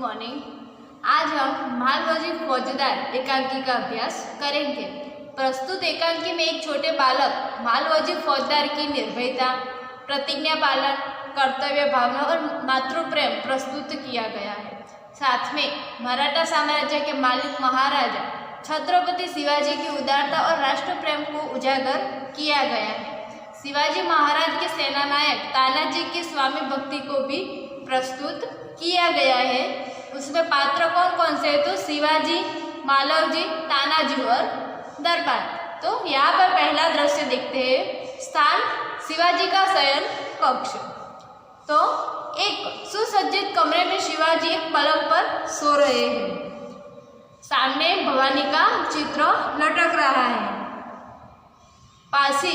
Morning. आज हम महालवजी फौजदार एकांकी का अभ्यास करेंगे। प्रस्तुत एकांकी में एक छोटे बालक महालवजी फौजदार की निर्भयता, प्रतिज्ञा पालन, कर्तव्य भावना और मातृ प्रेम प्रस्तुत किया गया है। साथ में मराठा साम्राज्य के मालिक महाराजा छत्रपति शिवाजी की उदारता और राष्ट्र प्रेम को उजागर किया गया है। शिवाजी महाराज के सेनानायक तानाजी की स्वामी भक्ति को भी प्रस्तुत किया गया है। उसमें पात्र कौन कौन से हैं तो शिवाजी, मालवजी, तानाजी और दरबार। तो यहाँ पर पहला दृश्य देखते हैं। स्थान शिवाजी का शयन कक्ष। तो एक सुसज्जित कमरे में शिवाजी एक पलंग पर सो रहे हैं। सामने भवानी का चित्र लटक रहा है। पासी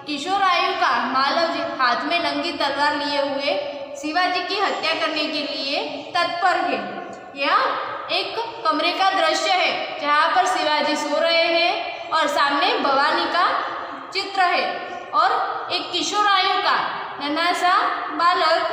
किशोर आयु का मालवजी हाथ में नंगी तलवार लिए हुए शिवाजी की हत्या करने के लिए तत्पर है। यह एक कमरे का दृश्य है जहाँ पर शिवाजी सो रहे हैं और सामने भवानी का चित्र है और एक किशोर आयु का नन्हा सा बालक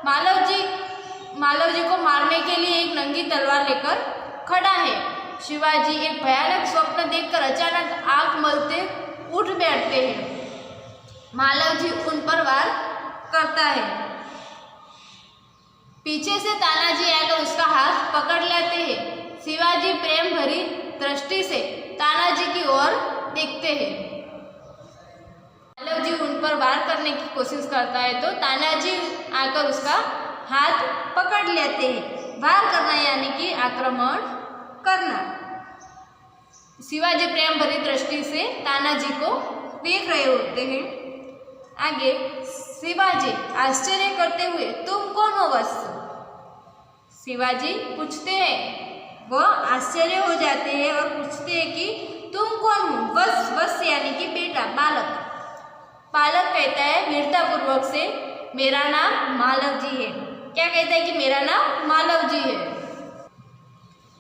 मालवजी को मारने के लिए एक नंगी तलवार लेकर खड़ा है। शिवाजी एक भयानक स्वप्न देखकर अचानक आंख मलते उठ बैठते हैं। मालवजी उन पर वार करता है। पीछे से तानाजी आकर उसका हाथ पकड़ लेते हैं। शिवाजी प्रेम भरी दृष्टि से तानाजी की ओर देखते हैं। मालवजी उन पर वार करने की कोशिश करता है तो तानाजी आकर उसका हाथ पकड़ लेते हैं। वार करना यानी कि आक्रमण करना। शिवाजी प्रेम भरी दृष्टि से तानाजी को देख रहे होते हैं। आगे शिवाजी आश्चर्य करते हुए तुम कौन हो वत्स? शिवाजी पूछते हैं। वह आश्चर्य हो जाते हैं और पूछते हैं कि तुम कौन हो? वत्स, वत्स यानी कि बेटा, बालक। बालक कहता है वीरतापूर्वक से मेरा नाम मालवजी है। क्या कहता है कि मेरा नाम मालवजी है।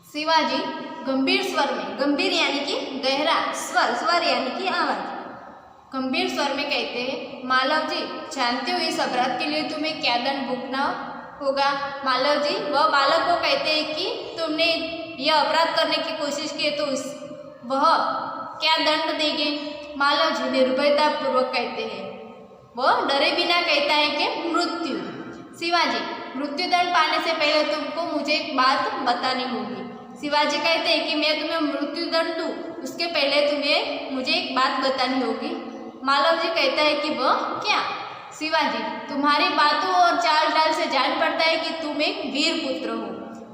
शिवाजी गंभीर स्वर में, गंभीर यानी कि गहरा, स्वर, स्वर यानी कि आवाज, गंभीर स्वर में कहते हैं मालवजी जानते हो इस अपराध के लिए तुम्हें क्या दंड भुगतना होगा? मालवजी वह बालक को कहते हैं कि तुमने यह अपराध करने की कोशिश की है तो वह क्या दंड देंगे? मालवजी निर्भयता पूर्वक कहते हैं, वह डरे बिना कहता है कि मृत्यु। शिवाजी मृत्यु दंड पाने से पहले तुमको मुझे एक बात बतानी होगी। शिवाजी कहते हैं कि मैं तुम्हें मृत्यु दंड दूँ उसके पहले तुम्हें मुझे एक बात बतानी होगी। मालवजी कहता है कि वह क्या? शिवाजी तुम्हारी बातों और चाल डाल से जान पड़ता है कि तुम एक वीर पुत्र हो,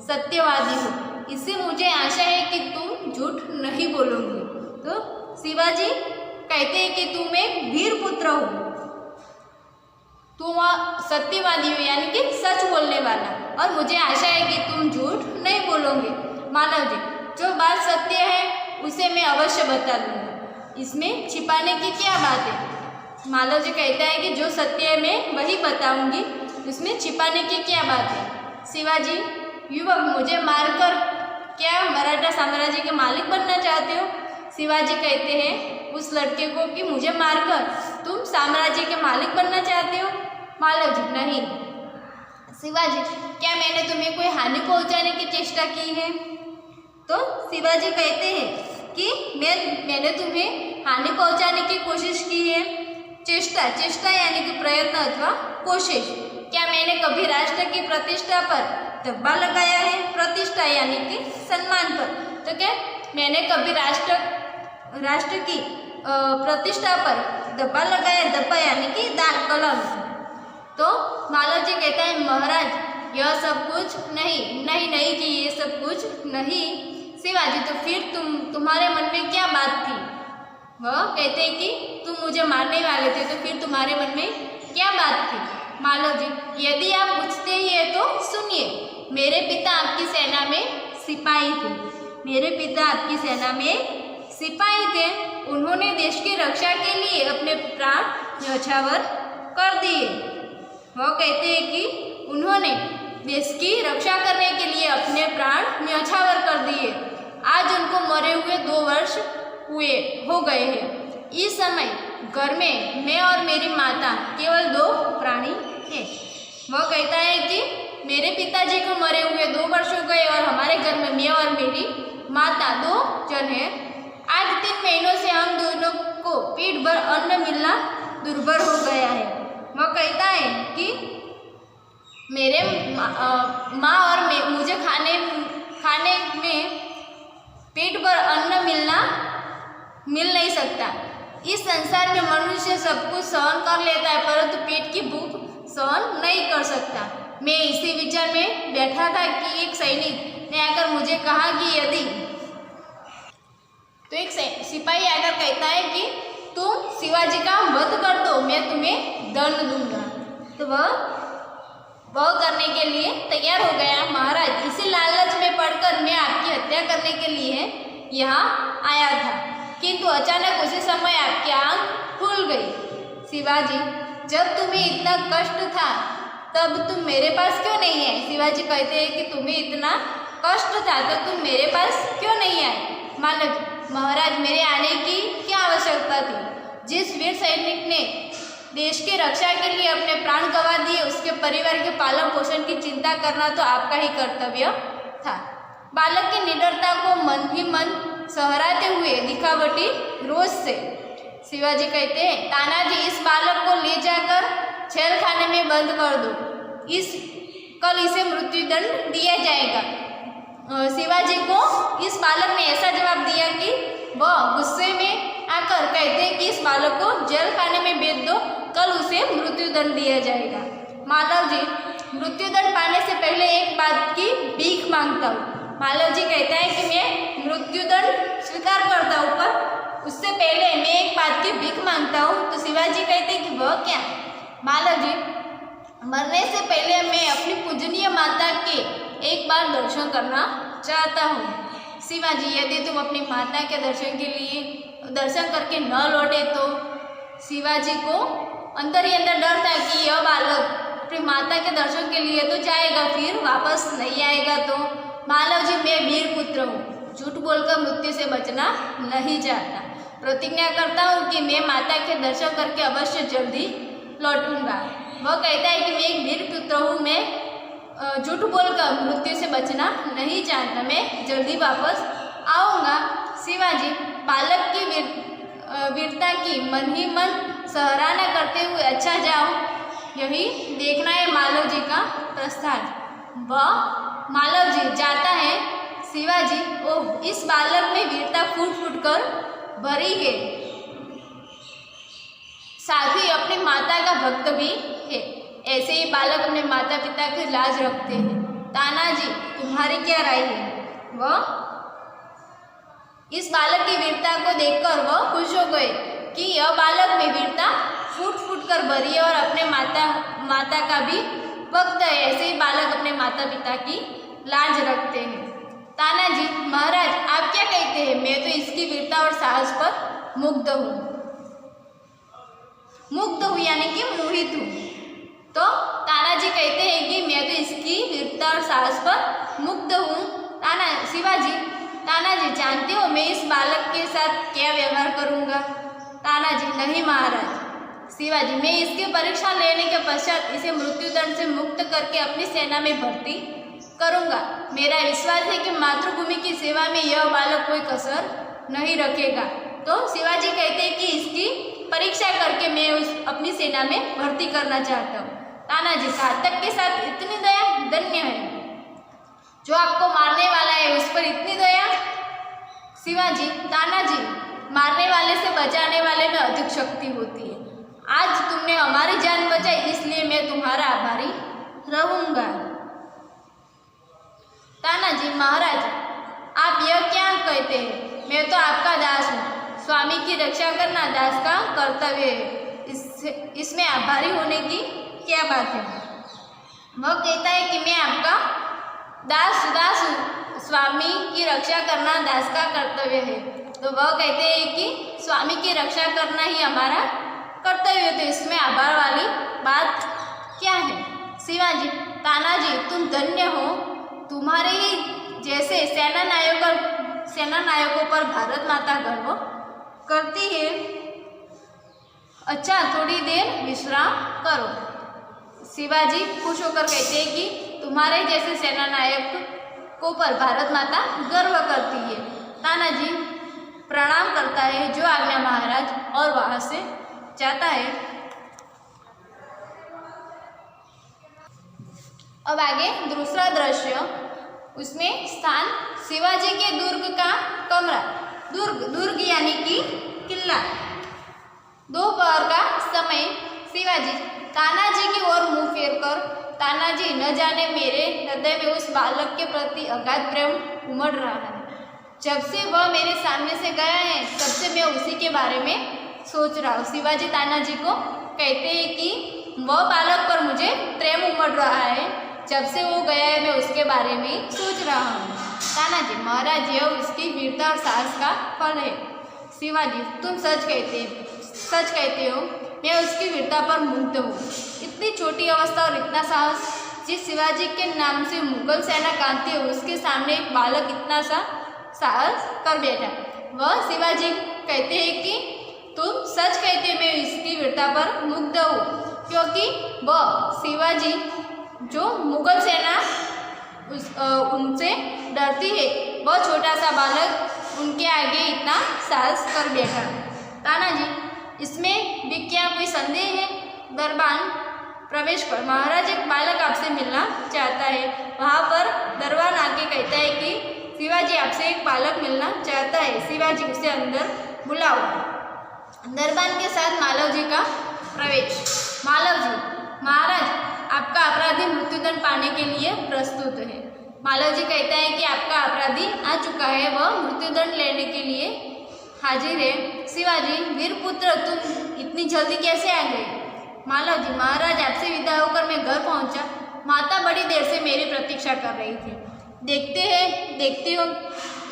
सत्यवादी हो। इससे मुझे आशा है कि तुम झूठ नहीं बोलोगे। तो शिवाजी कहते हैं कि तुम एक वीर पुत्र हो, तुम सत्यवादी हो यानी कि सच बोलने वाला, और मुझे आशा है कि तुम झूठ नहीं बोलोगे। मालवजी जो बात सत्य है उसे मैं अवश्य बता दूंगा, इसमें छिपाने की क्या बात है? मालवजी कहता है कि जो सत्य है मैं वही बताऊंगी, इसमें छिपाने की क्या बात है? शिवाजी युवक मुझे मारकर क्या मराठा साम्राज्य के मालिक बनना चाहते हो? शिवाजी कहते हैं उस लड़के को कि मुझे मारकर तुम साम्राज्य के मालिक बनना चाहते हो? मालवजी नहीं। शिवाजी क्या मैंने तुम्हें कोई हानि पहुंचाने की चेष्टा की है? तो शिवाजी कहते हैं कि मैंने तुम्हें हानि पहुंचाने की कोशिश की है। चेष्टा, चेष्टा यानी कि प्रयत्न अथवा कोशिश। क्या मैंने कभी राष्ट्र की प्रतिष्ठा पर धब्बा लगाया है? प्रतिष्ठा यानी कि सम्मान पर। तो क्या मैंने कभी राष्ट्र की प्रतिष्ठा पर धब्बा लगाया? धब्बा यानी कि दाग, कलम। तो मालवजी कहता है महाराज यह सब कुछ नहीं कि ये सब कुछ नहीं। शिवाजी तो फिर तुम्हारे मन में क्या बात थी? वह कहते हैं कि तुम मुझे मारने वाले थे तो फिर तुम्हारे मन में क्या बात थी? मालवजी यदि आप पूछते ही है तो सुनिए। मेरे पिता आपकी सेना में सिपाही थे। मेरे पिता आपकी सेना में सिपाही थे। उन्होंने देश की रक्षा के लिए अपने प्राण न्यौछावर कर दिए। वह कहते हैं कि उन्होंने देश की रक्षा करने के लिए अपने प्राण न्यौछावर कर दिए। आज उनको मरे हुए 2 वर्ष हो गए हैं। इस समय घर में मैं और मेरी माता केवल 2 प्राणी हैं। वह कहता है कि मेरे पिताजी को मरे हुए 2 वर्षों माता 2 जन हैं। आज 3 महीनों से हम दोनों को पेट भर अन्न मिलना दुर्भर हो गया है। वह कहता है कि मेरे माँ और मुझे खाने में पेट भर अन्न मिल नहीं सकता। इस संसार में मनुष्य सब कुछ सहन कर लेता है, परंतु पेट की भूख सहन नहीं कर सकता। मैं इसी विचार में बैठा था कि एक सैनिक ने आकर मुझे कहा कि यदि तो एक सिपाही आकर कहता है कि तुम शिवाजी का वध कर दो, मैं तुम्हें दंड दूंगा। तो वह करने के लिए तैयार हो गया। महाराज, इसी लालच में पड़कर मैं आपकी हत्या करने के लिए यहाँ आया था, किंतु अचानक उसी समय आपकी आँख खुल गई। शिवाजी, जब तुम्हें इतना कष्ट था तब तुम मेरे पास क्यों नहीं आए? शिवाजी कहते हैं कि तुम्हें इतना कष्ट था तो तुम मेरे पास क्यों नहीं आए? मानव, महाराज, मेरे आने की क्या आवश्यकता थी? जिस वीर सैनिक ने देश की रक्षा के लिए अपने प्राण गंवा दिए, उसके परिवार के पालन पोषण की चिंता करना तो आपका ही कर्तव्य था। बालक की निडरता को मन ही मन सहराते हुए दिखावटी रोज से शिवाजी कहते हैं, तानाजी, इस बालक को ले जाकर छेल खाने में बंद कर दो। कल इसे मृत्युदंड दिया जाएगा। शिवाजी को इस बालक ने ऐसा जवाब दिया कि वह गुस्से में आकर कहते हैं कि इस बालक को जेल खाने में भेज दो, कल उसे मृत्युदंड दिया जाएगा। मालव जी, मृत्युदंड पाने से पहले एक बात की भीख मांगता हूँ। मालव जी कहता है कि मैं मृत्युदंड स्वीकार करता हूँ, पर उससे पहले मैं एक बात की भीख मांगता हूँ। तो शिवाजी कहते हैं कि वह क्या? मालव जी, मरने से पहले मैं अपनी पूजनीय माता के एक बार दर्शन करना चाहता हूँ। शिवाजी, यदि तुम अपनी माता के दर्शन करके न लौटे तो शिवाजी को अंदर ही अंदर डर था कि यह बालक अपनी माता के दर्शन के लिए तो जाएगा, फिर वापस नहीं आएगा। तो मालव जी, मैं वीर पुत्र हूँ, झूठ बोलकर मृत्यु से बचना नहीं चाहता। प्रतिज्ञा करता हूँ कि मैं माता के दर्शन करके अवश्य जल्दी लौटूंगा। वह कहता है कि मैं एक वीर पुत्र हूँ, मैं झूठ बोलकर मृत्यु से बचना नहीं चाहता, मैं जल्दी वापस आऊँगा। शिवाजी, बालक की वीरता की मन ही मन सराहना करते हुए अच्छा जाओ, यही देखना है मालव जी का प्रस्थान। वह मालव जी जाता है। शिवाजी, ओह, इस बालक में वीरता फूट फूट कर भरी है, साथ ही अपनी माता का भक्त भी है। ऐसे ही बालक अपने माता पिता की लाज रखते हैं। तानाजी, तुम्हारी क्या राय है? वह इस बालक की वीरता को देखकर वह खुश हो गए कि यह बालक में वीरता फूट फूट कर भरी है और अपने माता का भी भक्त है। ऐसे ही बालक अपने माता पिता की लाज रखते हैं। तानाजी, महाराज, आप क्या कहते हैं? मैं तो इसकी वीरता और साहस पर मुग्ध हूँ यानी कि मोहित हूँ। तो तानाजी कहते हैं कि मैं तो इसकी वीरता और साहस पर मुग्ध हूँ। शिवाजी, तानाजी, जानते हो मैं इस बालक के साथ क्या व्यवहार करूँगा? तानाजी, नहीं महाराज। शिवाजी, मैं इसकी परीक्षा लेने के पश्चात इसे मृत्युदंड से मुक्त करके अपनी सेना में भर्ती करूँगा। मेरा विश्वास है कि मातृभूमि की सेवा में यह बालक कोई कसर नहीं रखेगा। तो शिवाजी कहते हैं कि इसकी परीक्षा करके मैं अपनी सेना में भर्ती करना चाहता हूँ। तानाजी, घातक के साथ इतनी दया धन्य है, जो आपको मारने वाला है उस पर इतनी दया। शिवाजी, तानाजी, मारने वाले से बचाने वाले में अधिक शक्ति होती है। आज तुमने हमारी जान बचाई, इसलिए मैं तुम्हारा आभारी रहूँगा। तानाजी, महाराज, आप यह क्या कहते हैं? मैं तो आपका दास हूँ, स्वामी की रक्षा करना दास का कर्तव्य है, इसमें आभारी होने की क्या बात है? वह कहता है कि मैं आपका दास हूँ, स्वामी की रक्षा करना दास का कर्तव्य है। तो वह कहते हैं कि स्वामी की रक्षा करना ही हमारा कर्तव्य है, तो इसमें आभार वाली बात क्या है? शिवाजी, तानाजी, तुम धन्य हो, तुम्हारे ही जैसे सेना नायकों पर भारत माता गर्व करती है। अच्छा, थोड़ी देर विश्राम करो। शिवाजी खुश होकर कहते हैं कि तुम्हारे जैसे सेना नायकों पर भारत माता गर्व करती है। तानाजी प्रणाम करता है, जो आज्ञा महाराज, और वहाँ से जाता है। अब आगे दूसरा दृश्य, उसमें स्थान शिवाजी के दुर्ग का कमरा। दुर्ग यानी कि किला। दोपहर का समय शिवाजी तानाजी की ओर मुंह फेर कर, तानाजी, न जाने मेरे हृदय में उस बालक के प्रति अगाध प्रेम उमड़ रहा है। जब से वह मेरे सामने से गया है तब से मैं उसी के बारे में सोच रहा हूँ। शिवाजी तानाजी को कहते हैं कि वह बालक पर मुझे प्रेम उमड़ रहा है, जब से वो गया है मैं उसके बारे में सोच रहा हूँ। तानाजी, महाराज, यह उसकी वीरता और साहस का फल है। शिवाजी, तुम सच कहते हो, मैं उसकी वीरता पर मुग्ध हूँ। इतनी छोटी अवस्था और इतना साहस, जिस शिवाजी के नाम से मुगल सेना कांपती है, उसके सामने एक बालक इतना सा साहस कर बैठा। वह शिवाजी कहते हैं कि तुम सच कहते हो, मैं इसकी वीरता पर मुग्ध हूँ, क्योंकि वह शिवाजी जो मुगल सेना उनसे डरती है, वह छोटा सा बालक उनके आगे इतना साहस कर बैठा। तानाजी, इसमें भी क्या कोई संदेह है? दरबान प्रवेश कर। महाराज, एक बालक आपसे मिलना चाहता है। वहाँ पर दरबान आके कहता है कि शिवाजी आपसे एक बालक मिलना चाहता है, शिवाजी उसे अंदर बुलाओ। दरबान के साथ मालव जी का प्रवेश। मालव जी, महाराज, आपका अपराधी मृत्युदंड पाने के लिए प्रस्तुत है। मालव जी कहता है कि आपका अपराधी आ चुका है, वह मृत्युदंड लेने के लिए हाजिर है। शिवाजी, वीरपुत्र, तुम इतनी जल्दी कैसे आ गए? मालव जी, महाराज, आपसे विदा होकर मैं घर पहुंचा। माता बड़ी देर से मेरी प्रतीक्षा कर रही थी। देखते हो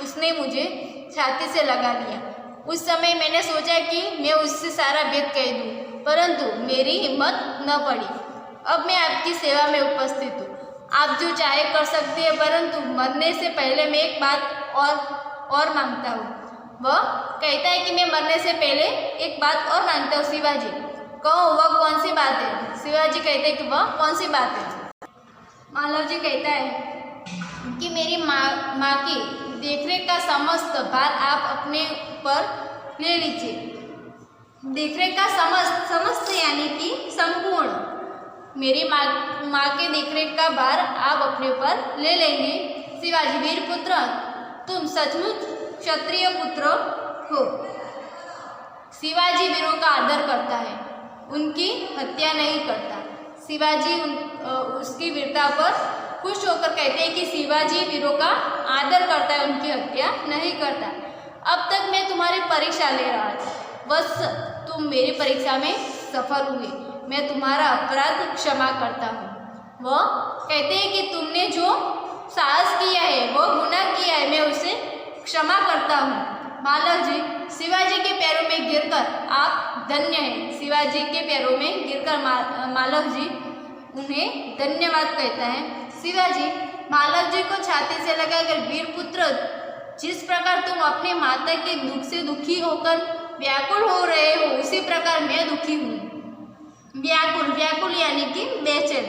उसने मुझे छाती से लगा लिया। उस समय मैंने सोचा कि मैं उससे सारा भेद कह दूं, परंतु मेरी हिम्मत न पड़ी। अब मैं आपकी सेवा में उपस्थित हूँ। आप जो चाहे कर सकते हैं, परंतु मरने से पहले मैं एक बात और मांगता हूँ। वह कहता है कि मैं मरने से पहले एक बात और मांगता हूँ। शिवाजी, कहो वह कौन सी बात है? शिवाजी कहते हैं कि वह कौन सी बात है? मालव जी कहता है कि मेरी माँ की देखरेख का समस्त भार आप अपने ऊपर ले लीजिए। देखरेख का समस्त यानी कि संपूर्ण। मेरी माँ के देखरेख का भार आप अपने ऊपर ले लेंगे। शिवाजी, वीरपुत्र, तुम सचमुच क्षत्रिय पुत्र हो। शिवाजी वीरों का आदर करता है, उनकी हत्या नहीं करता। शिवाजी उसकी वीरता पर खुश होकर कहते हैं कि शिवाजी वीरों का आदर करता है, उनकी हत्या नहीं करता। अब तक मैं तुम्हारी परीक्षा ले रहा था, बस तुम मेरी परीक्षा में सफल हुए। मैं तुम्हारा अपराध क्षमा करता हूँ। वह कहते हैं कि तुमने जो साहस किया है, वो गुनाह किया है, मैं उसे क्षमा करता हूँ। मालव जी, शिवाजी के पैरों में गिरकर आप धन्य हैं। शिवाजी के पैरों में गिरकर मालव जी उन्हें धन्यवाद कहता है। शिवाजी मालव जी को छाती से लगाकर, वीरपुत्र, जिस प्रकार तुम अपने माता के दुख से दुखी होकर व्याकुल हो रहे हो, उसी प्रकार मैं दुखी हूँ। व्याकुल यानी कि बेचैन।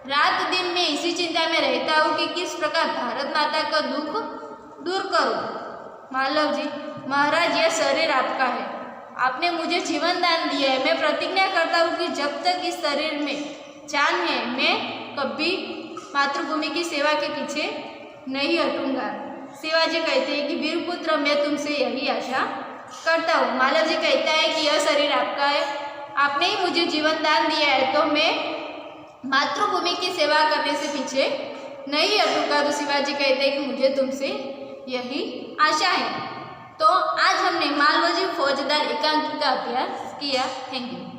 रात दिन मैं इसी चिंता में रहता हूँ कि किस प्रकार भारत माता का दुख दूर करूँ। मालव जी, महाराज, यह शरीर आपका है, आपने मुझे जीवन दान दिया है। मैं प्रतिज्ञा करता हूँ कि जब तक इस शरीर में जान है, मैं कभी मातृभूमि की सेवा के पीछे नहीं हटूंगा। शिवाजी कहते हैं कि वीरपुत्र, मैं तुमसे यही आशा करता हूँ। मालव जी कहता है कि यह शरीर आपका है, आपने ही मुझे जीवन दान दिया है, तो मैं मातृभूमि की सेवा करने से पीछे नहीं हटूंगा। तो शिवाजी कहते हैं कि मुझे तुमसे यही आशा है। तो आज हमने मालवजी फौजदार एकांकी का अभ्यास किया। Thank you.